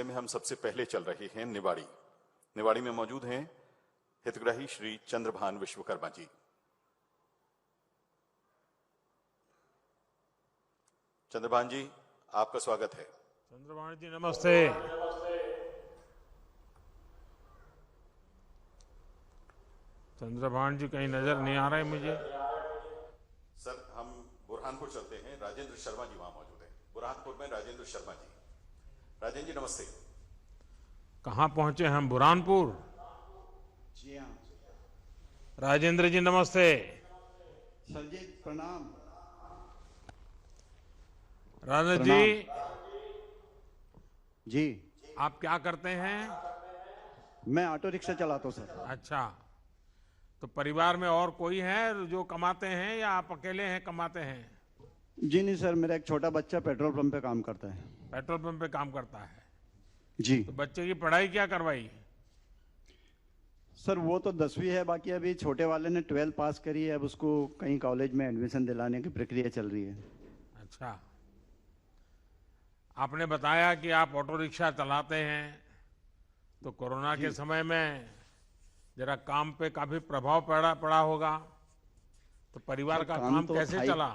में हम सबसे पहले चल रहे हैं निवाड़ी। निवाड़ी में मौजूद हैं हितग्राही श्री चंद्रभान विश्वकर्मा जी। चंद्रभान जी, आपका स्वागत है। चंद्रभान जी नमस्ते। चंद्रभान जी कहीं नजर नहीं आ रहे मुझे। सर, हम बुरहानपुर चलते हैं। राजेंद्र शर्मा जी वहां मौजूद हैं। बुरहानपुर में राजेंद्र शर्मा जी। राजेंद्र जी नमस्ते। कहाँ पहुंचे हम? बुरहानपुर। जी हाँ राजेंद्र जी नमस्ते। सर जी प्रणाम। राजेंद्र जी जी आप क्या करते हैं? मैं ऑटो रिक्शा चलाता हूँ सर। अच्छा, तो परिवार में और कोई है जो कमाते हैं या आप अकेले हैं कमाते हैं? जी नहीं सर, मेरा एक छोटा बच्चा पेट्रोल पंप पे काम करता है। पेट्रोल पंप पे काम करता है। जी तो बच्चे की पढ़ाई क्या करवाई? सर वो तो 10वीं है, बाकी अभी छोटे वाले ने 12 पास करी है। अब उसको कहीं कॉलेज में एडमिशन दिलाने की प्रक्रिया चल रही है। अच्छा, आपने बताया कि आप ऑटो रिक्शा चलाते हैं, तो कोरोना के समय में जरा काम पे काफी प्रभाव पड़ा होगा, तो परिवार सर, का काम काम तो कैसे था ही। चला?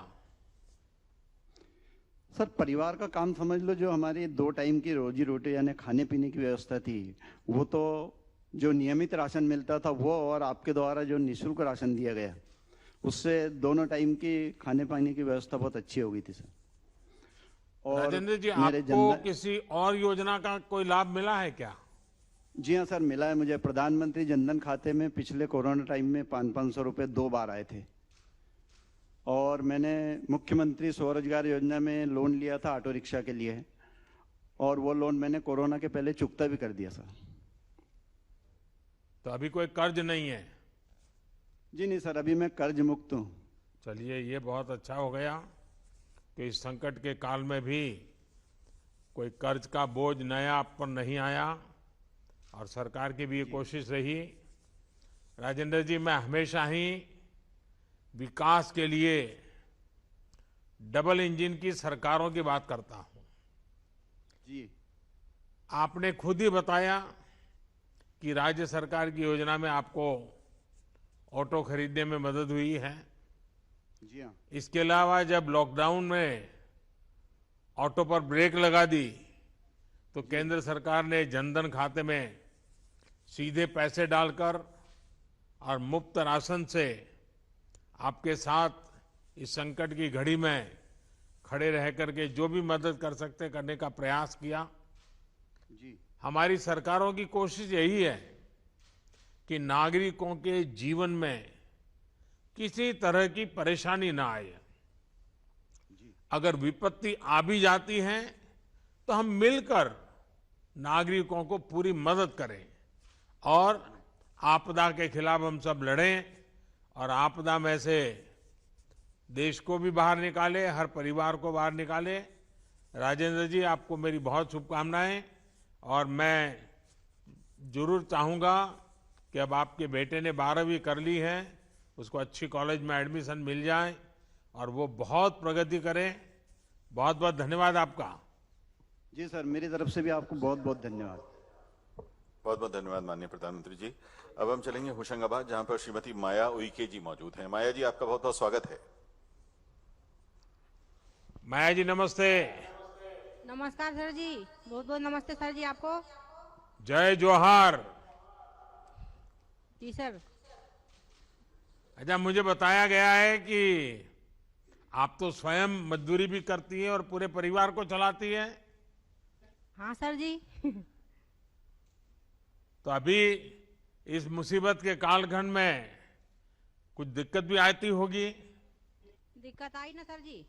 सर परिवार का काम समझ लो, जो हमारी 2 टाइम की रोजी रोटी यानी खाने पीने की व्यवस्था थी, वो तो जो नियमित राशन मिलता था वो, और आपके द्वारा जो निःशुल्क राशन दिया गया, उससे दोनों टाइम की खाने पाने की व्यवस्था बहुत अच्छी हो गई थी सर। और राजेंद्र जी, मेरे आपको जनधन। किसी और योजना का कोई लाभ मिला है क्या? जी हाँ सर, मिला है मुझे। प्रधानमंत्री जनधन खाते में पिछले कोरोना टाइम में 500 रुपये 2 बार आए थे। और मैंने मुख्यमंत्री स्वरोजगार योजना में लोन लिया था ऑटो रिक्शा के लिए, और वो लोन मैंने कोरोना के पहले चुकता भी कर दिया सर। तो अभी कोई कर्ज नहीं है? जी नहीं सर, अभी मैं कर्ज मुक्त हूँ। चलिए, ये बहुत अच्छा हो गया कि इस संकट के काल में भी कोई कर्ज का बोझ नया आप पर नहीं आया, और सरकार की भी ये कोशिश रही। राजेंद्र जी, मैं हमेशा ही विकास के लिए डबल इंजन की सरकारों की बात करता हूं। जी आपने खुद ही बताया कि राज्य सरकार की योजना में आपको ऑटो खरीदने में मदद हुई है। जी हाँ इसके अलावा जब लॉकडाउन में ऑटो पर ब्रेक लगा दी, तो केंद्र सरकार ने जनधन खाते में सीधे पैसे डालकर और मुफ्त राशन से आपके साथ इस संकट की घड़ी में खड़े रह करके जो भी मदद कर सकते करने का प्रयास किया। जी हमारी सरकारों की कोशिश यही है कि नागरिकों के जीवन में किसी तरह की परेशानी ना आए। अगर विपत्ति आ भी जाती है तो हम मिलकर नागरिकों को पूरी मदद करें और आपदा के खिलाफ हम सब लड़ें, और आपदा में से देश को भी बाहर निकाले, हर परिवार को बाहर निकाले। राजेंद्र जी, आपको मेरी बहुत शुभकामनाएं, और मैं जरूर चाहूंगा कि अब आपके बेटे ने 12वीं कर ली है, उसको अच्छी कॉलेज में एडमिशन मिल जाए और वो बहुत प्रगति करे। बहुत बहुत धन्यवाद आपका। जी सर, मेरी तरफ से भी आपको बहुत बहुत धन्यवाद। बहुत बहुत धन्यवाद माननीय प्रधानमंत्री जी। अब हम चलेंगे होशंगाबाद, जहां पर श्रीमती माया उइके जी मौजूद हैं। माया जी, आपका बहुत बहुत स्वागत है। माया जी नमस्ते। नमस्कार सर जी, बहुत बहुत नमस्ते सर जी आपको। जय जोहार। जी सर। अच्छा, मुझे बताया गया है कि आप तो स्वयं मजदूरी भी करती हैं और पूरे परिवार को चलाती हैं। हाँ सर जी। तो अभी इस मुसीबत के कालखंड में कुछ दिक्कत भी आती होगी। दिक्कत आई ना सर जी।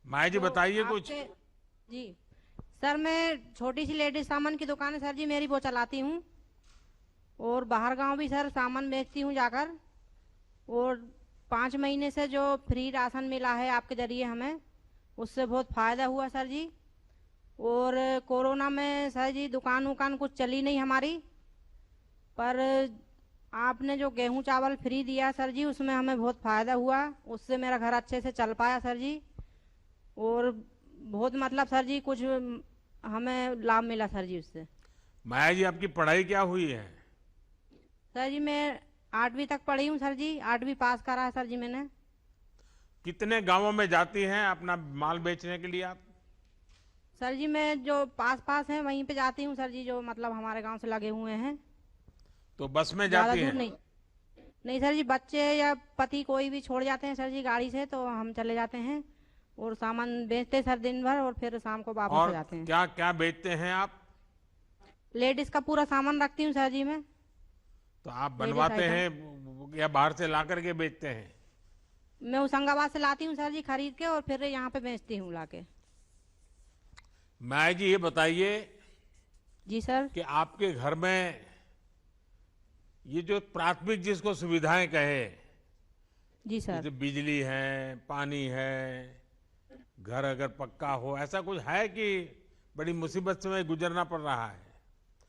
माया जी तो बताइए कुछ। जी सर, मैं छोटी सी लेडीज सामान की दुकान है सर जी मेरी, वो चलाती हूँ, और बाहर गांव भी सर सामान बेचती हूँ जाकर। और 5 महीने से जो फ्री राशन मिला है आपके जरिए हमें, उससे बहुत फायदा हुआ सर जी। और कोरोना में सर जी दुकान उकान कुछ चली नहीं हमारी, पर आपने जो गेहूं चावल फ्री दिया सर जी, उसमें हमें बहुत फायदा हुआ, उससे मेरा घर अच्छे से चल पाया सर जी। और बहुत मतलब सर जी कुछ हमें लाभ मिला सर जी उससे। माया जी, आपकी पढ़ाई क्या हुई है? सर जी मैं 8वीं तक पढ़ी हूँ सर जी, 8वीं पास करा है सर जी मैंने। कितने गांवों में जाती हैं अपना माल बेचने के लिए आप? सर जी मैं जो पास पास है वहीं पे जाती हूँ सर जी, जो मतलब हमारे गांव से लगे हुए हैं। तो बस में ज्यादा जाती दूर हैं? नहीं। नहीं सर जी, बच्चे या पति कोई भी छोड़ जाते हैं सर जी गाड़ी से, तो हम चले जाते हैं और सामान बेचते सर दिन भर और फिर शाम को वापस हो और जाते हैं। क्या क्या बेचते हैं आप? लेडीज का पूरा सामान रखती हूँ सर जी मैं। तो आप लेडीज बनवाते आइटम। हैं या बाहर से ला करके बेचते हैं? मैं होशंगाबाद से लाती हूँ सर जी खरीद के और फिर यहाँ पे बेचती हूँ लाके। माया जी, ये बताइए जी सर। कि आपके घर में ये जो प्राथमिक जिसको सुविधाएं कहे, जी सर। जैसे बिजली है, पानी है, घर अगर पक्का हो, ऐसा कुछ है कि बड़ी मुसीबत से गुजरना पड़ रहा है,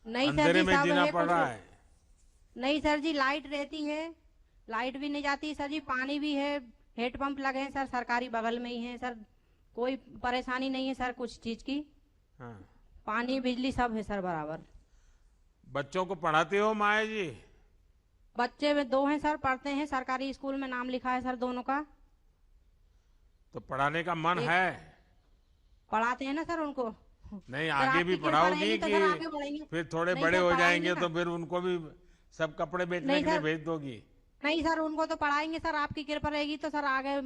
नहीं सर अंधेरे जी, में सब जीना है पड़ कुछ। रहा है? नहीं सर जी, लाइट रहती है, लाइट भी नहीं जाती सर जी, पानी भी है, हेडपंप लगे हैं सर सरकारी बगल में ही है सर, कोई परेशानी नहीं है सर कुछ चीज की। हाँ। पानी बिजली सब है सर बराबर। बच्चों को पढ़ाते हो माया जी? बच्चे में 2 हैं सर, पढ़ते हैं, सरकारी स्कूल में नाम लिखा है सर दोनों का। तो पढ़ाने का मन एक- है? पढ़ाते हैं ना सर उनको। नहीं, सर आगे भी आपकी कृपा पढ़ाओगी रहेगी तो कि सर आगे बढ़ेंगे। फिर थोड़े नहीं बड़े सर, हो पढ़ाएंगे जाएंगे ना। तो फिर उनको भी सब कपड़े बेचने नहीं के लिए सर। भेज दोगी? नहीं सर, उनको तो पढ़ाएंगे सर, आपकी कृपा रहेगी तो सर आगे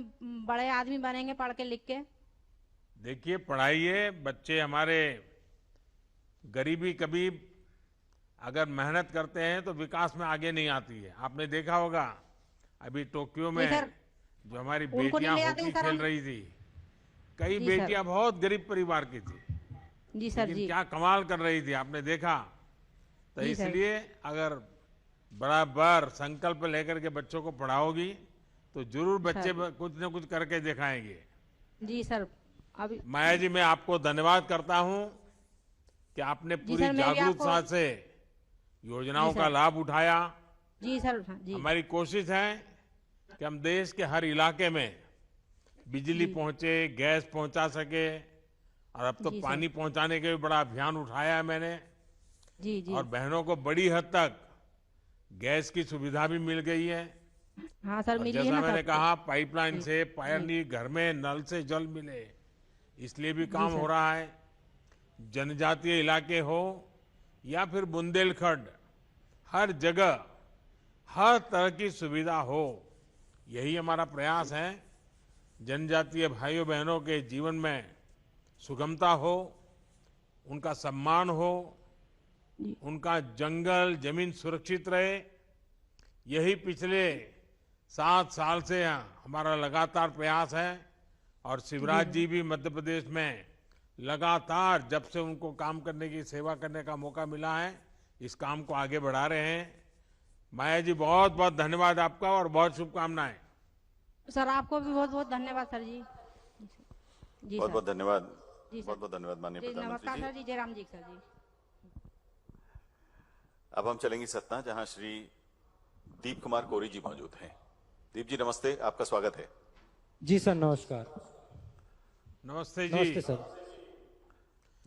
बड़े आदमी बनेंगे पढ़ के लिख के। देखिए, पढ़ाइए, बच्चे हमारे गरीबी कभी अगर मेहनत करते हैं तो विकास में आगे नहीं आती है। आपने देखा होगा अभी टोक्यो में जी सर। जो हमारी उनको नहीं बेटियां ले आते हॉकी हैं सर खेल हम। रही थी, कई जी बेटियां बहुत गरीब परिवार की थी, जी सर लेकिन जी। क्या कमाल कर रही थी, आपने देखा। तो जी सर। इसलिए अगर बराबर संकल्प लेकर के बच्चों को पढ़ाओगी तो जरूर बच्चे कुछ न कुछ करके दिखाएंगे। जी सर। अभी माया जी, मैं आपको धन्यवाद करता हूं कि आपने पूरी सर, मैं भी जागरूकता आपको- से योजनाओं जी का सर। लाभ उठाया। जी सर। हाँ, जी। हमारी कोशिश है कि हम देश के हर इलाके में बिजली पहुंचे, गैस पहुंचा सके, और अब तो जी सर। पानी पहुंचाने के भी बड़ा अभियान उठाया है मैंने। जी जी। और बहनों को बड़ी हद तक गैस की सुविधा भी मिल गई है। हाँ सर, और मिली है जैसा ना मैंने सबको। कहा, पाइपलाइन जी, से पानी घर में नल से जल मिले, इसलिए भी काम सर। हो रहा है। जनजातीय इलाके हो या फिर बुंदेलखंड, हर जगह हर तरह की सुविधा हो, यही हमारा प्रयास है। जनजातीय भाइयों बहनों के जीवन में सुगमता हो, उनका सम्मान हो, जी। उनका जंगल जमीन सुरक्षित रहे, यही पिछले 7 साल से हमारा लगातार प्रयास है। और शिवराज जी भी मध्य प्रदेश में लगातार, जब से उनको काम करने की, सेवा करने का मौका मिला है, इस काम को आगे बढ़ा रहे हैं। माया जी, बहुत बहुत धन्यवाद आपका और बहुत शुभकामनाएं। सर आपको भी बहुत बहुत धन्यवाद सर जी। जी बहुत सर। बहुत धन्यवाद। जी सर। बहुत बहुत धन्यवाद माननीय जी प्रधानमंत्री नमस्कार जी। सर जी, जयराम जी सर जी। अब हम चलेंगे सतना, जहां श्री दीप कुमार कोरी जी मौजूद हैं। दीप जी नमस्ते, आपका स्वागत है। जी सर, नमस्कार। नमस्ते जी। नमस्ते सर।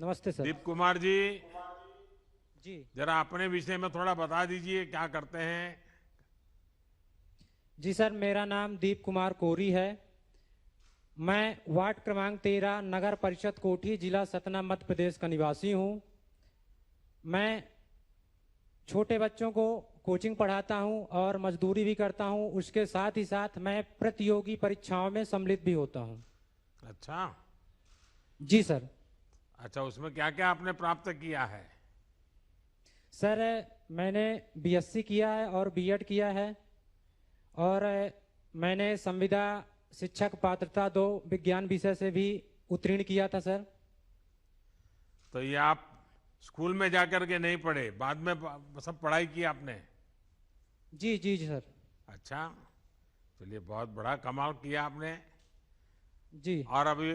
नमस्ते सर। दीप कुमार जी, जी जरा अपने विषय में थोड़ा बता दीजिए, क्या करते हैं? जी सर, मेरा नाम दीप कुमार कोरी है। मैं वार्ड क्रमांक 13 नगर परिषद कोठी, जिला सतना, मध्य प्रदेश का निवासी हूं। मैं छोटे बच्चों को कोचिंग पढ़ाता हूं और मजदूरी भी करता हूं। उसके साथ ही साथ मैं प्रतियोगी परीक्षाओं में सम्मिलित भी होता हूं। अच्छा जी सर। अच्छा, उसमें क्या क्या आपने प्राप्त किया है? सर, मैंने बीएससी किया है और बीएड किया है, और मैंने संविदा शिक्षक पात्रता 2 विज्ञान विषय से भी उत्तीर्ण किया था सर। तो ये आप स्कूल में जाकर के नहीं पढ़े, बाद में सब पढ़ाई की आपने? जी जी जी सर। अच्छा, चलिए, बहुत बड़ा कमाल किया आपने। जी। और अभी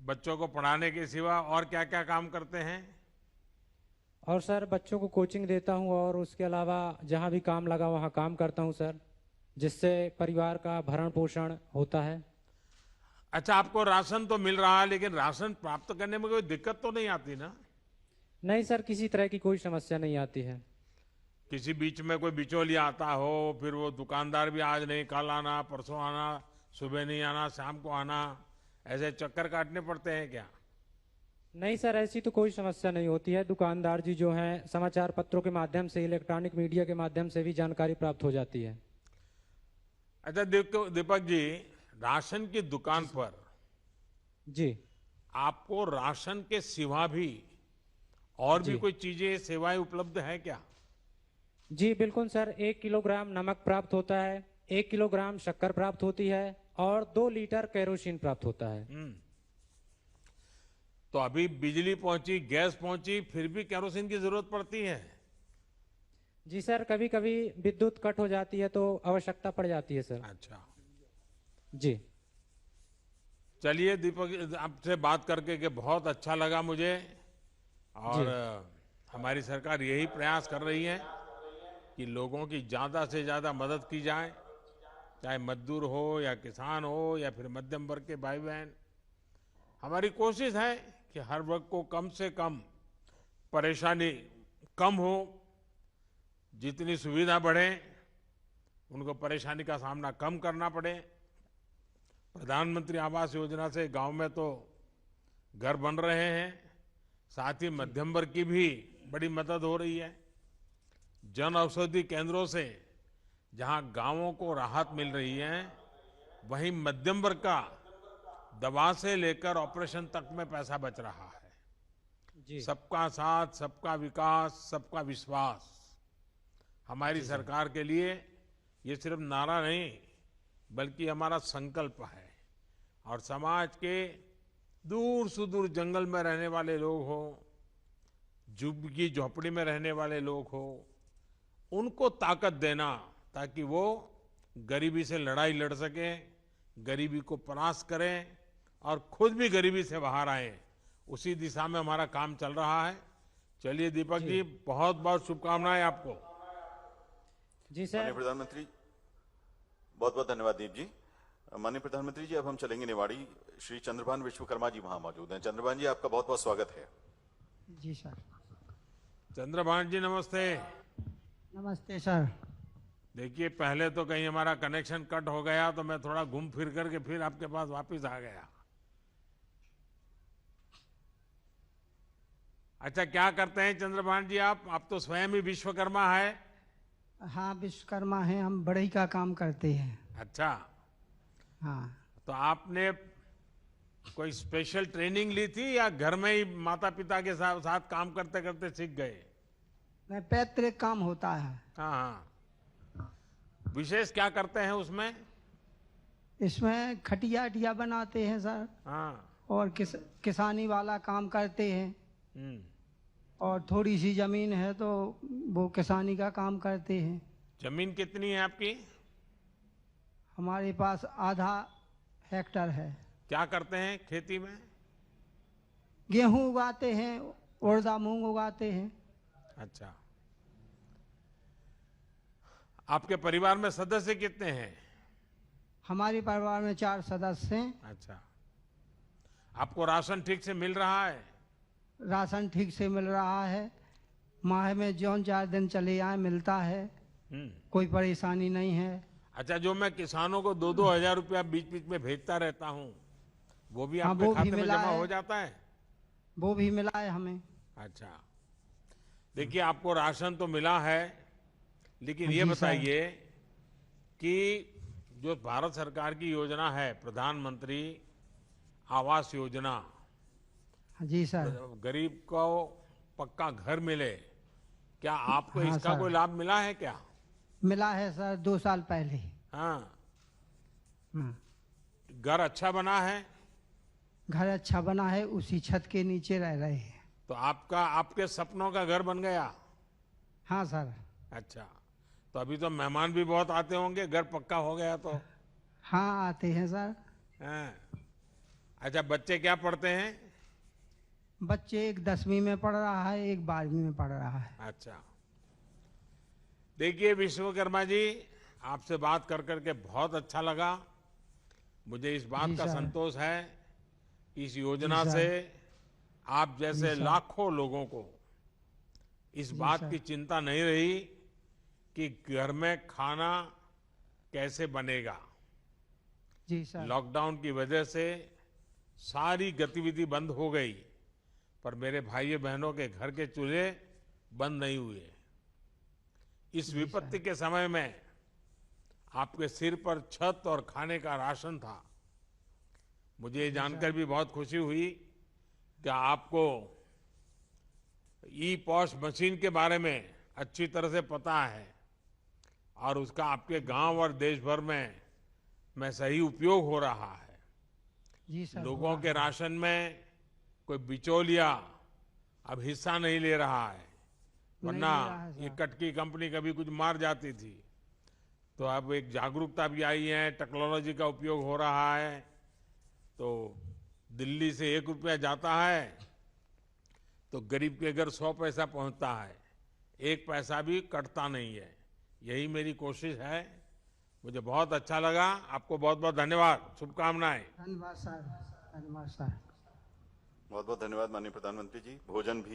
बच्चों को पढ़ाने के सिवा और क्या क्या काम करते हैं? और सर, बच्चों को कोचिंग देता हूं और उसके अलावा जहां भी काम लगा वहां काम करता हूं सर, जिससे परिवार का भरण पोषण होता है। अच्छा, आपको राशन तो मिल रहा है, लेकिन राशन प्राप्त करने में कोई दिक्कत तो नहीं आती ना? नहीं सर, किसी तरह की कोई समस्या नहीं आती है। किसी बीच में कोई बिचौलिया आता हो, फिर वो दुकानदार भी आज नहीं कल आना, परसों आना, सुबह नहीं आना, शाम को आना, ऐसे चक्कर काटने पड़ते हैं क्या? नहीं सर, ऐसी तो कोई समस्या नहीं होती है। दुकानदार जी जो हैं समाचार पत्रों के माध्यम से, इलेक्ट्रॉनिक मीडिया के माध्यम से भी जानकारी प्राप्त हो जाती है। अच्छा दीपक जी, राशन की दुकान पर जी आपको राशन के सिवा भी और भी जी। कोई चीजें सेवाएं उपलब्ध है क्या? जी बिल्कुल सर, 1 किलोग्राम नमक प्राप्त होता है, 1 किलोग्राम शक्कर प्राप्त होती है और 2 लीटर केरोसिन प्राप्त होता है। तो अभी बिजली पहुंची, गैस पहुंची, फिर भी केरोसिन की जरूरत पड़ती है? जी सर, कभी कभी विद्युत कट हो जाती है तो आवश्यकता पड़ जाती है सर। अच्छा, जी चलिए दीपक, आपसे बात करके के बहुत अच्छा लगा मुझे। और हमारी सरकार यही प्रयास कर रही है कि लोगों की ज्यादा से ज्यादा मदद की जाए, चाहे मजदूर हो या किसान हो या फिर मध्यम वर्ग के भाई बहन। हमारी कोशिश है कि हर वर्ग को कम से कम परेशानी कम हो, जितनी सुविधा बढ़े उनको परेशानी का सामना कम करना पड़े। प्रधानमंत्री आवास योजना से गांव में तो घर बन रहे हैं, साथ ही मध्यम वर्ग की भी बड़ी मदद हो रही है। जन औषधि केंद्रों से जहां गांवों को राहत मिल रही है, वहीं मध्यम वर्ग का दवा से लेकर ऑपरेशन तक में पैसा बच रहा है। जी सबका साथ, सबका विकास, सबका विश्वास हमारी सरकार के लिए ये सिर्फ नारा नहीं बल्कि हमारा संकल्प है। और समाज के दूर सुदूर जंगल में रहने वाले लोग हो, झुग्गी झोपड़ी में रहने वाले लोग हो, उनको ताकत देना ताकि वो गरीबी से लड़ाई लड़ सके, गरीबी को परास्त करें और खुद भी गरीबी से बाहर आए, उसी दिशा में हमारा काम चल रहा है। चलिए दीपक जी, बहुत बहुत शुभकामनाएं आपको। जी माननीय सर। प्रधानमंत्री, बहुत बहुत धन्यवाद दीप जी। माननीय प्रधानमंत्री जी, अब हम चलेंगे निवाड़ी। श्री चंद्रभान विश्वकर्मा जी वहां मौजूद हैं। चंद्रभान जी, आपका बहुत बहुत स्वागत है। जी सर। चंद्रभान जी नमस्ते। नमस्ते सर। देखिए, पहले तो कहीं हमारा कनेक्शन कट हो गया तो मैं थोड़ा घूम फिर करके फिर आपके पास वापस आ गया। अच्छा, क्या करते हैं चंद्रभान जी आप तो स्वयं ही विश्वकर्मा है। हाँ, विश्वकर्मा हैं हम, बढ़ई का काम करते हैं। अच्छा, हाँ। तो आपने कोई स्पेशल ट्रेनिंग ली थी या घर में ही माता पिता के साथ काम करते करते सीख गए? मैं पैतृक काम होता है। हाँ हाँ, विशेष क्या करते हैं उसमें? इसमें खटिया अटिया बनाते हैं सर, हाँ। और किसानी वाला काम करते हैं। हम्म। और थोड़ी सी जमीन है तो वो किसानी का काम करते हैं। जमीन कितनी है आपकी? हमारे पास आधा हेक्टर है। क्या करते हैं खेती में? गेहूं उगाते हैं, उड़दा मूंग उगाते हैं। अच्छा, आपके परिवार में सदस्य कितने हैं? हमारे परिवार में 4 सदस्य हैं। अच्छा, आपको राशन ठीक से मिल रहा है? राशन ठीक से मिल रहा है, माह में जौन 4 दिन चले आए मिलता है, कोई परेशानी नहीं है। अच्छा, जो मैं किसानों को 2-2 हजार रुपया बीच बीच में भेजता रहता हूँ, वो भी हाँ, आपके वो भी खाते में मिला जमा है। हो जाता है? वो भी मिला है हमें। अच्छा, देखिए, आपको राशन तो मिला है, लेकिन ये जी सर। बताइए कि जो भारत सरकार की योजना है, प्रधानमंत्री आवास योजना, जी सर। गरीब को पक्का घर मिले, क्या आपको हाँ इसका सर। कोई लाभ मिला है क्या? मिला है सर, 2 साल पहले। हाँ, हाँ। घर अच्छा बना है? घर अच्छा बना है, उसी छत के नीचे रह रहे हैं। तो आपके सपनों का घर बन गया? हाँ सर। अच्छा, तो अभी तो मेहमान भी बहुत आते होंगे, घर पक्का हो गया तो? हाँ, आते हैं सर। हाँ। अच्छा, बच्चे क्या पढ़ते हैं? बच्चे एक 10वीं में पढ़ रहा है, एक 12वीं में पढ़ रहा है। अच्छा, देखिए विश्वकर्मा जी, आपसे बात कर करके बहुत अच्छा लगा। मुझे इस बात जी का सर। संतोष है कि इस योजना जी सर। से आप जैसे जी सर। लाखों लोगों को इस जी बात सर। की चिंता नहीं रही कि घर में खाना कैसे बनेगा। जी सर। लॉकडाउन की वजह से सारी गतिविधि बंद हो गई, पर मेरे भाइयों बहनों के घर के चूल्हे बंद नहीं हुए। इस विपत्ति के समय में आपके सिर पर छत और खाने का राशन था। मुझे ये जानकर भी बहुत खुशी हुई कि आपको ई पॉस मशीन के बारे में अच्छी तरह से पता है और उसका आपके गांव और देश भर में सही उपयोग हो रहा है। जी सर। लोगों के राशन में कोई बिचौलिया अब हिस्सा नहीं ले रहा है, वरना ले रहा है सर। ये कटकी कंपनी कभी कुछ मार जाती थी। तो अब एक जागरूकता भी आई है, टेक्नोलॉजी का उपयोग हो रहा है। तो दिल्ली से 1 रुपया जाता है तो गरीब के घर 100 पैसा पहुंचता है, 1 पैसा भी कटता नहीं है। यही मेरी कोशिश है। मुझे बहुत अच्छा लगा। आपको बहुत बहुत धन्यवाद, शुभकामनाएं। धन्यवाद सर। धन्यवाद सर। बहुत बहुत धन्यवाद माननीय प्रधानमंत्री जी। भोजन भी